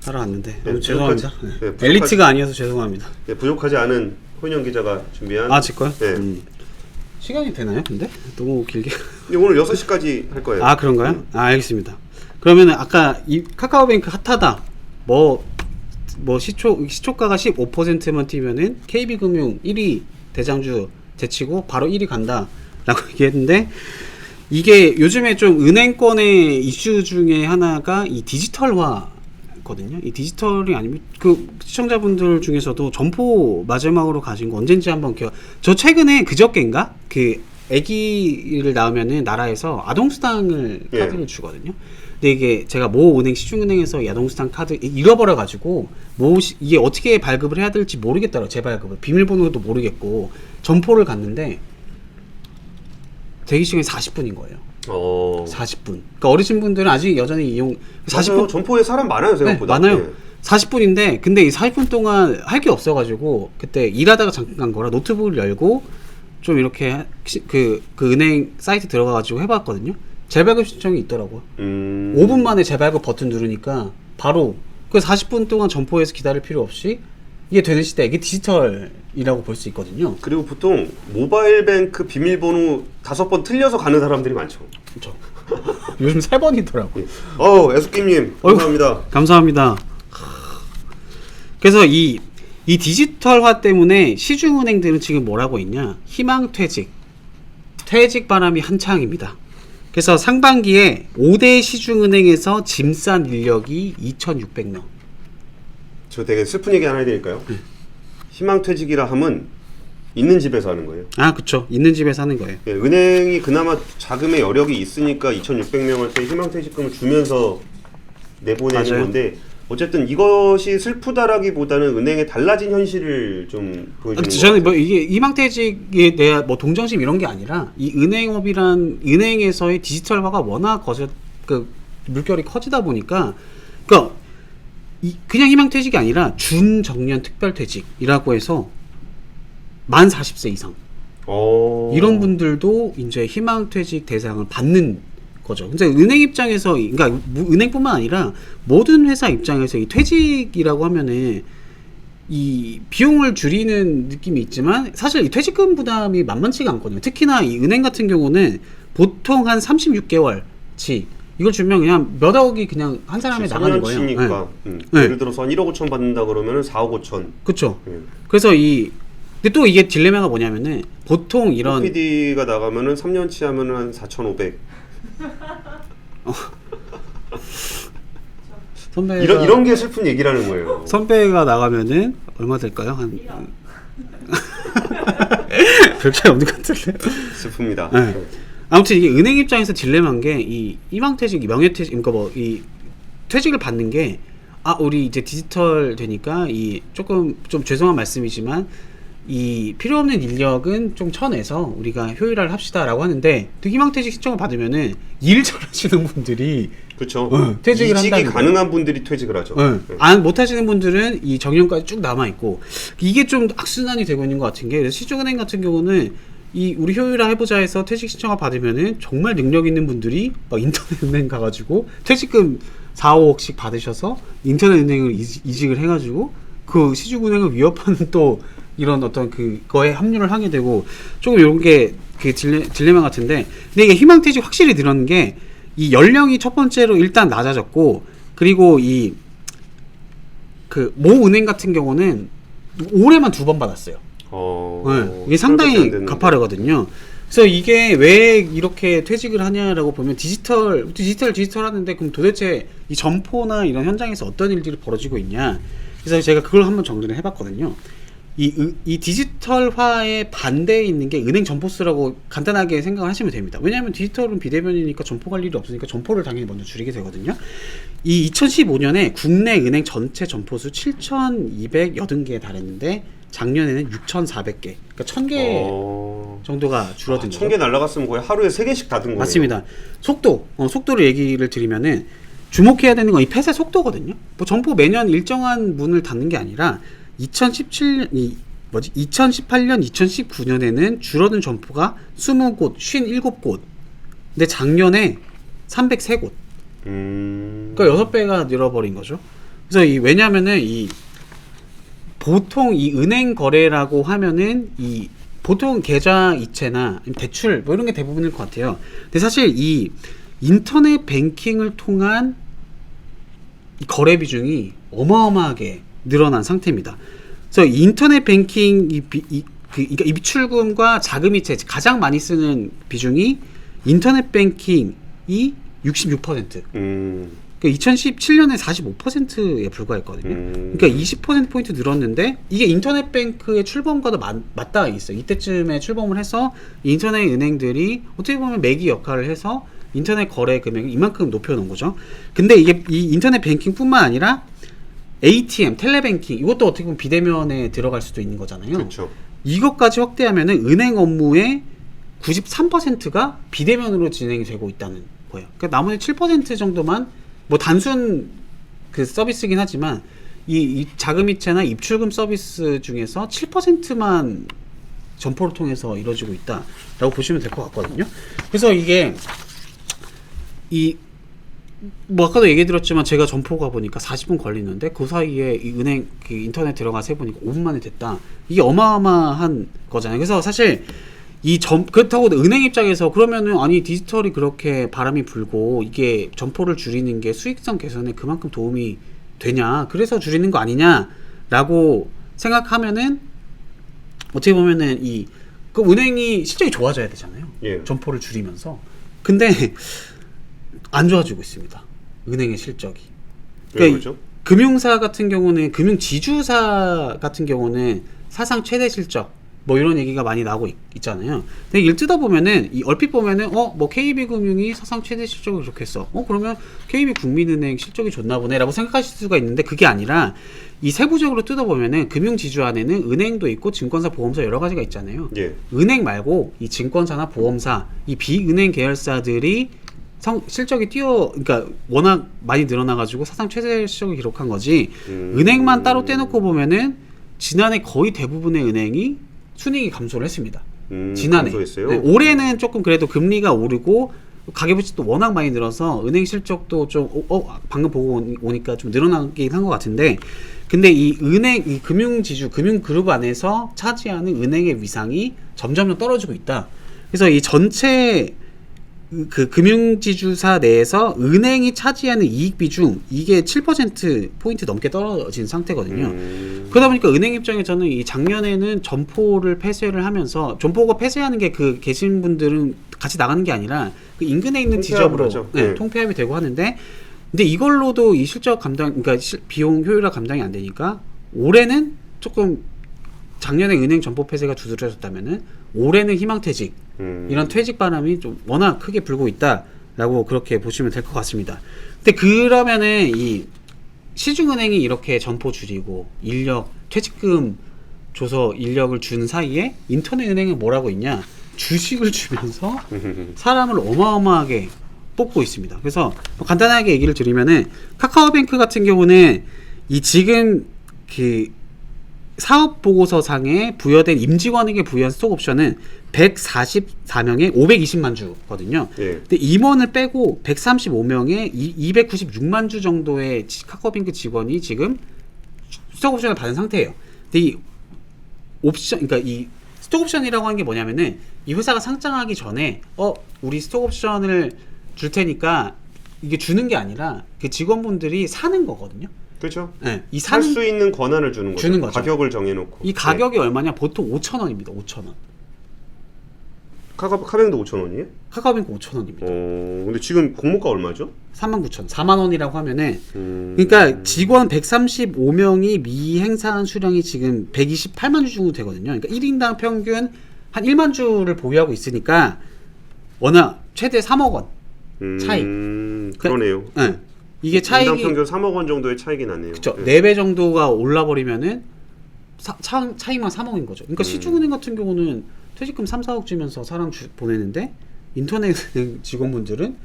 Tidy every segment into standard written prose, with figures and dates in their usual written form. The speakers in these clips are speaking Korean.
하러 왔는데 네, 죄송합니다. 네, 엘리트가 아니어서 죄송합니다. 네, 부족하지 않은 호인영 기자가 준비한 제 거요? 네. 시간이 되나요? 근데 너무 길게. 오늘 6시까지 할 거예요. 그런가요? 알겠습니다. 그러면 아까 이 카카오뱅크 핫하다 뭐 시초가가 15%만 뛰면은 KB금융 1위 대장주 제치고 바로 1위 간다라고 얘기했는데, 이게 요즘에 좀 은행권의 이슈 중에 하나가 이 디지털화거든요. 이 디지털이 아니면 그 시청자분들 중에서도 점포 마지막으로 가신 거 언젠지 한번 저 최근에 그저께인가 그 아기를 낳으면은 나라에서 아동수당을 카드를 주거든요. 근데 이게 제가 모 은행 시중은행에서 아동수당 카드 잃어버려 가지고 이게 어떻게 발급을 해야 될지 모르겠더라고요. 재발급을 비밀번호도 모르겠고 점포를 갔는데 대기 시간이 40분인 거예요. 40분. 그러니까 어르신 분들은 아직 여전히 이용 40분 점포에 사람 많아요, 생각보다. 네, 많아요. 40분인데 근데 이 40분 동안 할 게 없어가지고 그때 일하다가 잠깐 간 거라 노트북을 열고 좀 이렇게 그 은행 사이트 들어가가지고 해봤거든요. 재발급 신청이 있더라고요. 5분 만에 재발급 버튼 누르니까 바로 그 40분 동안 점포에서 기다릴 필요 없이 이게 되는 시대. 이게 디지털이라고 볼 수 있거든요. 그리고 보통 모바일 뱅크 비밀번호 5번 틀려서 가는 사람들이 많죠. 그렇죠. 요즘 3번이더라고요. 애숙김님 감사합니다. 감사합니다. 그래서 이 디지털화 때문에 시중은행들은 지금 뭐라고 있냐, 희망퇴직 바람이 한창입니다. 그래서 상반기에 5대 시중은행에서 짐 싼 인력이 2,600명. 저 되게 슬픈 얘기 하나 해드릴까요? 희망퇴직이라 함은 있는 집에서 하는 거예요. 그쵸. 있는 집에서 하는 거예요. 예, 은행이 그나마 자금의 여력이 있으니까 2,600명한테 희망퇴직금을 주면서 내보내는 맞아요. 건데, 어쨌든 이것이 슬프다라기보다는 은행의 달라진 현실을 좀 보여주는 것 저는 같아요. 이게 희망퇴직에 대한 동정심 이런 게 아니라 이 은행업이란 은행에서의 디지털화가 워낙 물결이 커지다 보니까, 그러니까 그냥 희망퇴직이 아니라 준정년 특별퇴직이라고 해서 만 40세 이상 이런 분들도 이제 희망퇴직 대상을 받는 거죠. 근데 은행 입장에서, 그러니까 은행뿐만 아니라 모든 회사 입장에서 이 퇴직이라고 하면은 이 비용을 줄이는 느낌이 있지만 사실 이 퇴직금 부담이 만만치가 않거든요. 특히나 이 은행 같은 경우는 보통 한 36개월치 이걸 주면 그냥 몇 억이 그냥 한 사람에 나가는 거예요. 치니까 네. 예를 들어서 한 1억 5천 받는다 그러면은 4억 5천. 그렇죠. 그래서 근데 또 이게 딜레마가 뭐냐면은 보통 이런 PD가 나가면은 3년치 하면은 한 4,500. 선배가 이런 게 슬픈 얘기라는 거예요. 선배가 나가면은 얼마 될까요? 한 별 차이 없는 것 같은데. 슬픕니다. 네. 아무튼 이게 은행 입장에서 딜레마인 게 이 희망퇴직, 명예퇴직, 그러니까 이 퇴직을 받는 게 우리 이제 디지털 되니까 이 조금 좀 죄송한 말씀이지만 이 필요 없는 인력은 좀 쳐내서 우리가 효율화를 합시다라고 하는데, 또 희망퇴직 신청을 받으면은 일 잘하시는 분들이 그렇죠. 퇴직을 이직이 한다는 가능한 분들이 퇴직을 하죠. 못하시는 분들은 이 정년까지 쭉 남아있고, 이게 좀 악순환이 되고 있는 것 같은 게, 그래서 시중은행 같은 경우는 우리 효율화 해보자 해서 퇴직 신청을 받으면은 정말 능력 있는 분들이 막 인터넷 은행 가가지고 퇴직금 4, 5억씩 받으셔서 인터넷 은행을 이직을 해가지고 그 시중은행을 위협하는 또 이런 어떤 그거에 합류를 하게 되고, 조금 이런 게 그 딜레마 같은데, 근데 이게 희망퇴직 확실히 늘어난 게 이 연령이 첫 번째로 일단 낮아졌고, 그리고 모 은행 같은 경우는 올해만 2번 받았어요. 이게 상당히 가파르거든요. 그래서 이게 왜 이렇게 퇴직을 하냐라고 보면 디지털 하는데, 그럼 도대체 이 점포나 이런 현장에서 어떤 일들이 벌어지고 있냐. 그래서 제가 그걸 한번 정리를 해봤거든요. 이 디지털화의 반대에 있는 게 은행 점포수라고 간단하게 생각을 하시면 됩니다. 왜냐하면 디지털은 비대면이니까 점포 갈 일이 없으니까 점포를 당연히 먼저 줄이게 되거든요. 이 2015년에 국내 은행 전체 점포수 7,280개에 달했는데 작년에는 6,400개, 그러니까 1,000개 정도가 줄어든 거죠. 1,000개 날라갔으면 거의 하루에 3개씩 닫은 거예요. 맞습니다. 속도를 얘기를 드리면은 주목해야 되는 건 이 폐쇄 속도거든요. 뭐 점포 매년 일정한 문을 닫는 게 아니라 2018년, 2019년에는 줄어든 점포가 20곳, 57곳. 근데 작년에 303곳. 그러니까 6배가 늘어버린 거죠. 그래서 왜냐면은 보통 이 은행 거래라고 하면은 이 보통 계좌 이체나 대출 뭐 이런 게 대부분일 것 같아요. 근데 사실 이 인터넷 뱅킹을 통한 이 거래 비중이 어마어마하게 늘어난 상태입니다. 그래서 인터넷 뱅킹 그러니까 입출금과 자금이체 가장 많이 쓰는 비중이 인터넷 뱅킹이 66%. 그러니까 2017년에 45%에 불과했거든요. 그러니까 20%포인트 늘었는데 이게 인터넷 뱅크의 출범과도 맞닿아 있어요. 이때쯤에 출범을 해서 인터넷 은행들이 어떻게 보면 매기 역할을 해서 인터넷 거래 금액을 이만큼 높여놓은 거죠. 근데 이게 이 인터넷 뱅킹뿐만 아니라 ATM, 텔레뱅킹 이것도 어떻게 보면 비대면에 들어갈 수도 있는 거잖아요. 그렇죠. 이것까지 확대하면은 은행 업무의 93%가 비대면으로 진행이 되고 있다는 거예요. 그러니까 나머지 7% 정도만 뭐 단순 그 서비스긴 하지만 이 자금이체나 입출금 서비스 중에서 7%만 점포를 통해서 이루어지고 있다라고 보시면 될 것 같거든요. 그래서 이게 뭐 아까도 얘기 드렸지만 제가 점포 가보니까 40분 걸리는데 그 사이에 이 은행 그 인터넷 들어가서 해보니까 5분 만에 됐다. 이게 어마어마한 거잖아요. 그래서 사실 그렇다고 은행 입장에서 그러면은 아니 디지털이 그렇게 바람이 불고 이게 점포를 줄이는 게 수익성 개선에 그만큼 도움이 되냐 그래서 줄이는 거 아니냐라고 생각하면은 어떻게 보면은 그 은행이 실적이 좋아져야 되잖아요. 예. 점포를 줄이면서 근데 안 좋아지고 있습니다. 은행의 실적이. 왜 그러죠? 금융사 같은 경우는 금융지주사 같은 경우는 사상 최대 실적 뭐 이런 얘기가 많이 나오고 있잖아요. 근데 일 뜯어 보면은 얼핏 보면은 뭐 KB금융이 사상 최대 실적을 이렇게 했어. 그러면 KB국민은행 실적이 좋나 보네라고 생각하실 수가 있는데 그게 아니라 이 세부적으로 뜯어 보면은 금융지주 안에는 은행도 있고 증권사, 보험사 여러 가지가 있잖아요. 예. 은행 말고 이 증권사나 보험사, 이 비은행 계열사들이 실적이 그러니까 워낙 많이 늘어나가지고 사상 최대 실적을 기록한 거지. 은행만 따로 떼놓고 보면은 지난해 거의 대부분의 은행이 순이익이 감소를 했습니다. 지난해. 감소했어요? 네, 올해는 조금 그래도 금리가 오르고 가계부채도 워낙 많이 늘어서 은행 실적도 좀 방금 보고 오니까 좀 늘어나긴 한 것 같은데, 근데 이 금융지주, 금융그룹 안에서 차지하는 은행의 위상이 점점 떨어지고 있다. 그래서 이 전체 그 금융지주사 내에서 은행이 차지하는 이익 비중 이게 7%포인트 넘게 떨어진 상태거든요. 그러다 보니까 은행 입장에서는 이 작년에는 점포를 폐쇄를 하면서, 점포가 폐쇄하는 게 그 계신 분들은 같이 나가는 게 아니라 그 인근에 있는 지점으로 통폐합이 되고 하는데, 근데 이걸로도 이 실적 감당, 그러니까 비용 효율화 감당이 안 되니까 올해는 조금, 작년에 은행 점포 폐쇄가 두드러졌다면은 올해는 희망퇴직, 이런 퇴직 바람이 좀 워낙 크게 불고 있다라고 그렇게 보시면 될 것 같습니다. 근데 그러면은 이 시중은행이 이렇게 점포 줄이고 인력, 퇴직금 줘서 인력을 준 사이에 인터넷 은행은 뭐라고 있냐? 주식을 주면서 사람을 어마어마하게 뽑고 있습니다. 그래서 뭐 간단하게 얘기를 드리면은 카카오뱅크 같은 경우는 이 지금 그 사업 보고서상에 부여된 임직원에게 부여한 스톡 옵션은 144명에 520만 주거든요. 예. 근데 임원을 빼고 135명에 296만 주 정도의 카카오뱅크 직원이 지금 스톡 옵션을 받은 상태예요. 근데 이 옵션, 그러니까 이 스톡 옵션이라고 하는 게 뭐냐면은 이 회사가 상장하기 전에 우리 스톡 옵션을 줄 테니까 이게 주는 게 아니라 그 직원분들이 사는 거거든요. 그렇죠. 네, 이 살 수 있는 권한을 주는 거죠. 가격을 정해놓고. 이 가격이 얼마냐? 보통 5,000원입니다. 5,000원. 카카오뱅크도 5,000원이에요? 카카오뱅크 5,000원입니다. 근데 지금 공모가 얼마죠? 39,000원. 4만 원이라고 하면은 그러니까 직원 135명이 미행사한 수량이 지금 128만 주 정도 되거든요. 그러니까 1인당 평균 한 1만 주를 보유하고 있으니까 워낙 최대 3억 원 차이. 그러네요. 네. 이게 차익이 인당 평균 3억 원 정도의 차익이 나네요. 그렇죠. 4배 정도가 올라 버리면은 차익만 3억인 거죠. 그러니까 시중은행 같은 경우는 퇴직금 3, 4억 주면서 사람 보내는데 인터넷 직원분들은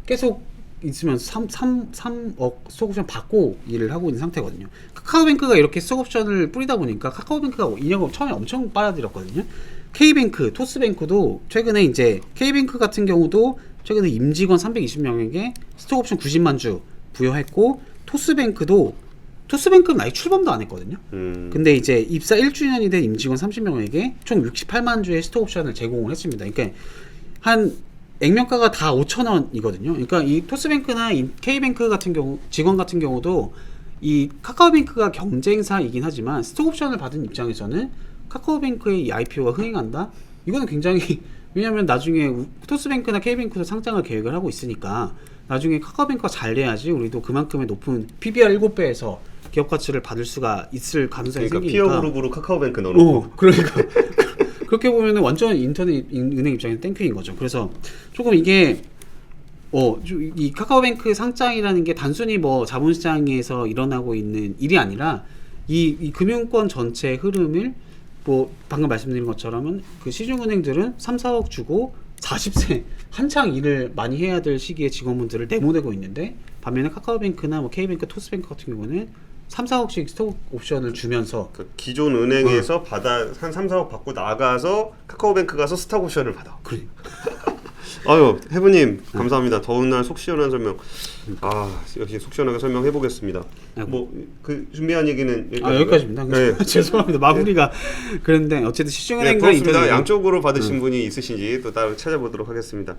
계속 있으면서 3억 스톡옵션 받고 일을 하고 있는 상태거든요. 카카오뱅크가 이렇게 스톡옵션을 뿌리다 보니까 카카오뱅크가 인력을 처음에 엄청 빨아들였거든요. K뱅크, 토스뱅크도 최근에 이제 K뱅크 같은 경우도 최근에 임직원 320명에게 스톡옵션 90만 주 부여했고, 토스뱅크도 토스뱅크는 아직 출범도 안 했거든요. 근데 이제 입사 1주년이 된 임직원 30명에게 총 68만 주의 스톡 옵션을 제공을 했습니다. 그러니까 한 액면가가 다 5,000원이거든요. 그러니까 이 토스뱅크나 이 K뱅크 같은 경우 직원 같은 경우도 이 카카오뱅크가 경쟁사이긴 하지만 스톡 옵션을 받은 입장에서는 카카오뱅크의 이 IPO가 흥행한다. 이거는 굉장히 왜냐하면 나중에 토스뱅크나 K뱅크도 상장을 계획을 하고 있으니까 나중에 카카오뱅크가 잘 돼야지 우리도 그만큼의 높은 PBR 7배에서 기업 가치를 받을 수가 있을 가능성이 그러니까 생기니까. 피어 그룹으로 카카오뱅크 넣어놓고. 그러니까 그렇게 보면은 완전 인터넷 은행 입장에서 땡큐인 거죠. 그래서 조금 이게 이 카카오뱅크 상장이라는 게 단순히 뭐 자본시장에서 일어나고 있는 일이 아니라 이 금융권 전체 흐름을 뭐 방금 말씀드린 것처럼은 그 시중은행들은 3, 4억 주고 40세 한창 일을 많이 해야 될 시기에 직원분들을 내보내고 있는데 반면에 카카오뱅크나 뭐 K뱅크, 토스뱅크 같은 경우는 3, 4억씩 스톡 옵션을 주면서 그 기존 은행에서 받아 한 3, 4억 받고 나가서 카카오뱅크 가서 스탁 옵션을 받아. 그래. 아유 해부님 감사합니다. 더운 날 속 시원한 설명. 아 역시 속 시원하게 설명해 보겠습니다. 뭐 그 준비한 얘기는 여기까지입니다. 네. 죄송합니다. 마무리가 그런데 어쨌든 네, 시중은행과 고맙습니다. 인터넷 양쪽으로 받으신 분이 있으신지 또 따로 찾아보도록 하겠습니다.